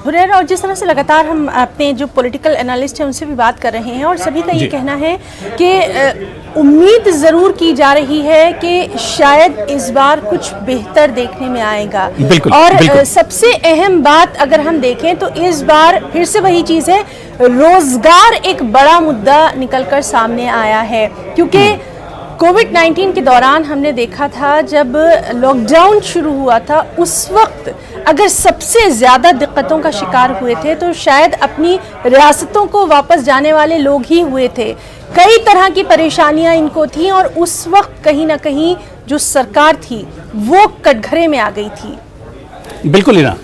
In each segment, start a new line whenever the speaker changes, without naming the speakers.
हुरैरा, और जिस तरह से लगातार हम अपने जो पॉलिटिकल एनालिस्ट हैं उनसे भी बात कर रहे हैं और सभी का ये कहना है कि उम्मीद ज़रूर की जा रही है कि शायद इस बार कुछ बेहतर देखने में आएगा। और सबसे अहम बात अगर हम देखें तो इस बार फिर से वही चीज़ है, रोजगार एक बड़ा मुद्दा निकलकर सामने आया है, क्योंकि कोविड-19 के दौरान हमने देखा था जब लॉकडाउन शुरू हुआ था उस वक्त अगर सबसे ज़्यादा दिक्कतों का शिकार हुए थे तो शायद अपनी रियासतों को वापस जाने वाले लोग ही हुए थे। कई तरह की परेशानियां इनको थी और उस वक्त कहीं ना कहीं जो सरकार थी वो कटघरे में आ गई थी।
बिल्कुल ही ना,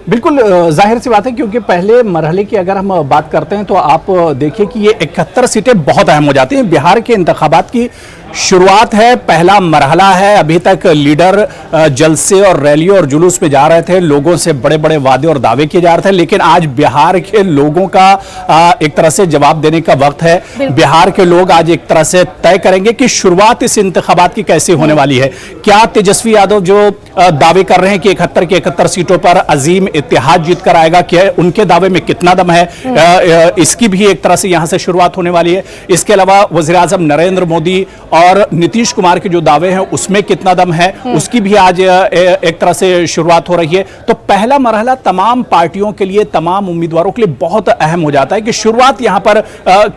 बिल्कुल जाहिर सी बात है, क्योंकि पहले मरहले की अगर हम बात करते हैं तो आप देखिए कि ये 71 सीटें बहुत अहम हो जाती हैं। बिहार के इंतखाबात की शुरुआत है, पहला मरहला है। अभी तक लीडर जलसे और रैलियों और जुलूस में जा रहे थे, लोगों से बड़े बड़े वादे और दावे किए जा रहे थे, लेकिन आज बिहार के लोगों का एक तरह से जवाब देने का वक्त है। बिहार के लोग आज एक तरह से तय करेंगे कि शुरुआत इस इंतखाबात की कैसे होने वाली है। क्या तेजस्वी यादव जो दावे कर रहे हैं कि 71 की 71 सीटों पर अजीम इत्तेहाद जीत कर आएगा, क्या उनके दावे में कितना दम है, इसकी भी एक तरह से यहां से शुरुआत होने वाली है। इसके अलावा वजीर आजम नरेंद्र मोदी और नीतीश कुमार के जो दावे हैं उसमें कितना दम है, उसकी भी आज एक तरह से शुरुआत हो रही है। तो पहला मरहला तमाम पार्टियों के लिए, तमाम उम्मीदवारों के लिए बहुत अहम हो जाता है कि शुरुआत यहां पर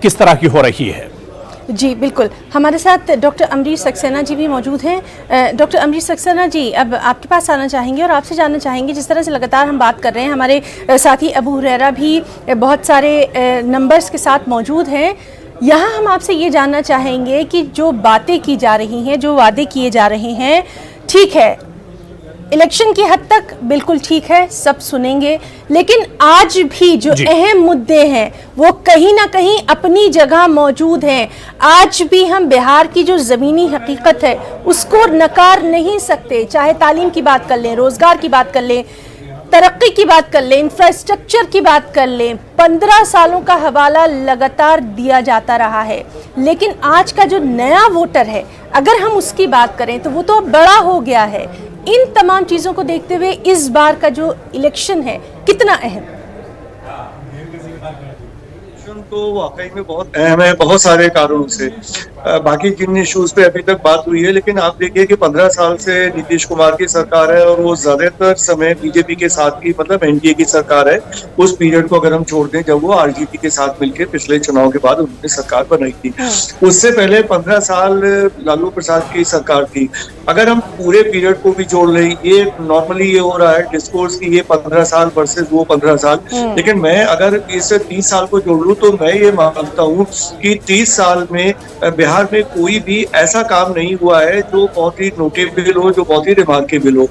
किस तरह की हो रही है।
जी बिल्कुल, हमारे साथ डॉक्टर अमरीश सक्सेना जी भी मौजूद हैं। डॉक्टर अमरीश सक्सेना जी, अब आपके पास आना चाहेंगे और आपसे जानना चाहेंगे, जिस तरह से लगातार हम बात कर रहे हैं, हमारे साथी अबू हुरैरा भी बहुत सारे नंबर्स के साथ मौजूद हैं। यहाँ हम आपसे ये जानना चाहेंगे कि जो बातें की जा रही हैं, जो वादे किए जा रहे हैं, ठीक है, इलेक्शन की हद तक बिल्कुल ठीक है, सब सुनेंगे, लेकिन आज भी जो अहम मुद्दे हैं वो कहीं ना कहीं अपनी जगह मौजूद हैं। आज भी हम बिहार की जो ज़मीनी हकीकत है उसको नकार नहीं सकते, चाहे तालीम की बात कर लें, रोज़गार की बात कर लें, तरक्की की बात कर लें, इंफ्रास्ट्रक्चर की बात कर लें। 15 सालों का हवाला लगातार दिया जाता रहा है, लेकिन आज का जो नया वोटर है अगर हम उसकी बात करें तो वो तो बड़ा हो गया है। इन तमाम चीज़ों को देखते हुए इस बार का जो इलेक्शन है कितना अहम?
तो वाकई में बहुत अहम है, बहुत सारे कारणों से। बाकी जिन इश्यूज पे अभी तक बात हुई है, लेकिन आप देखिए कि 15 साल से नीतीश कुमार की सरकार है और वो ज्यादातर समय बीजेपी के साथ की, मतलब एनडीए की सरकार है। उस पीरियड को अगर हम छोड़ दें जब वो आरजेडी के साथ मिलकर पिछले चुनाव के बाद उन्होंने सरकार बनाई थी, उससे पहले 15 साल लालू प्रसाद की सरकार थी। अगर हम पूरे पीरियड को भी जोड़ लें, ये नॉर्मली ये हो रहा है डिस्कोर्स की ये 15 साल वर्सेस वो 15 साल, लेकिन मैं अगर इस 30 साल को जोड़ लूं तो मैं ये मानता हूँ कि 30 साल में बिहार में कोई भी ऐसा काम नहीं हुआ है जो बहुत ही नोटेबल हो, जो बहुत ही रिमार्केबल हो।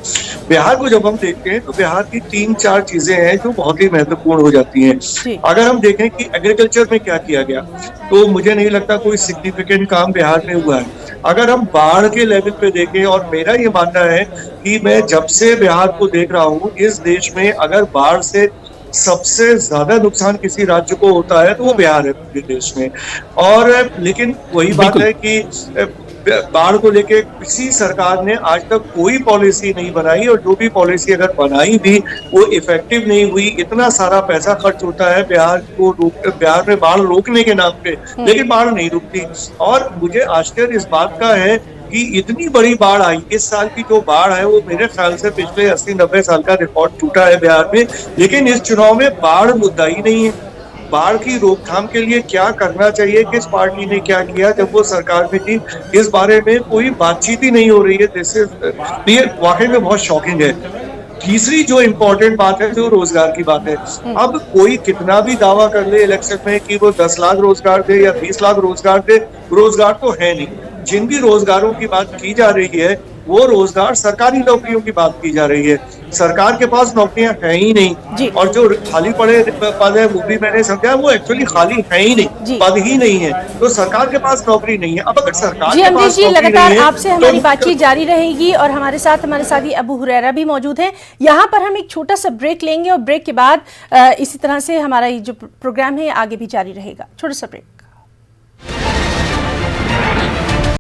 बिहार को जब हम देखते हैं तो बिहार की 3-4 चीजें हैं जो बहुत ही महत्वपूर्ण हो जाती हैं। अगर हम देखें कि एग्रीकल्चर में क्या किया गया तो मुझे नहीं लगता कोई सिग्निफिकेंट काम बिहार में हुआ है। अगर हम बाढ़ के लेवल पे देखें, और मेरा ये मानना है कि मैं जब से बिहार को देख रहा हूँ, इस देश में अगर बाढ़ से सबसे ज्यादा नुकसान किसी राज्य को होता है तो वो बिहार है पूरे देश में। और लेकिन वही बात है कि बाढ़ को लेके किसी सरकार ने आज तक कोई पॉलिसी नहीं बनाई, और जो भी पॉलिसी अगर बनाई भी वो इफेक्टिव नहीं हुई। इतना सारा पैसा खर्च होता है बिहार में बाढ़ रोकने के नाम पे, लेकिन बाढ़ नहीं रुकती। और मुझे आश्चर्य इस बात का है कि इतनी बड़ी बाढ़ आई, इस साल की जो बाढ़ है वो मेरे ख्याल से पिछले 80-90 साल का रिकॉर्ड टूटा है बिहार में, लेकिन इस चुनाव में बाढ़ मुद्दा ही नहीं है। बाढ़ की रोकथाम के लिए क्या करना चाहिए, किस पार्टी ने क्या किया जब वो सरकार में थी, इस बारे में कोई बातचीत ही नहीं हो रही है। ये वाकई में बहुत शॉकिंग है। तीसरी जो इम्पोर्टेंट बात है जो रोजगार की बात है, अब कोई कितना भी दावा कर ले इलेक्शन में कि वो 10 लाख रोजगार दे या 20 लाख रोजगार दे, रोजगार तो है नहीं। जिन भी रोजगारों की बात की जा रही है वो रोजगार सरकारी नौकरियों की बात की जा रही है। सरकार के पास नौकरियां हैं ही नहीं, और जो खाली पड़े पद है वो भी मैंने समझा वो एक्चुअली खाली है ही नहीं, पद ही नहीं है, तो सरकार के पास नौकरी नहीं है। अब अगर सरकार के पास
लगातार आपसे हमारी बातचीत जारी रहेगी और हमारे साथी अबू हुरैरा भी मौजूद हैं। यहाँ पर हम एक छोटा सा ब्रेक लेंगे और ब्रेक के बाद इसी तरह से हमारा ये जो प्रोग्राम है आगे भी जारी रहेगा। छोटा सा ब्रेक।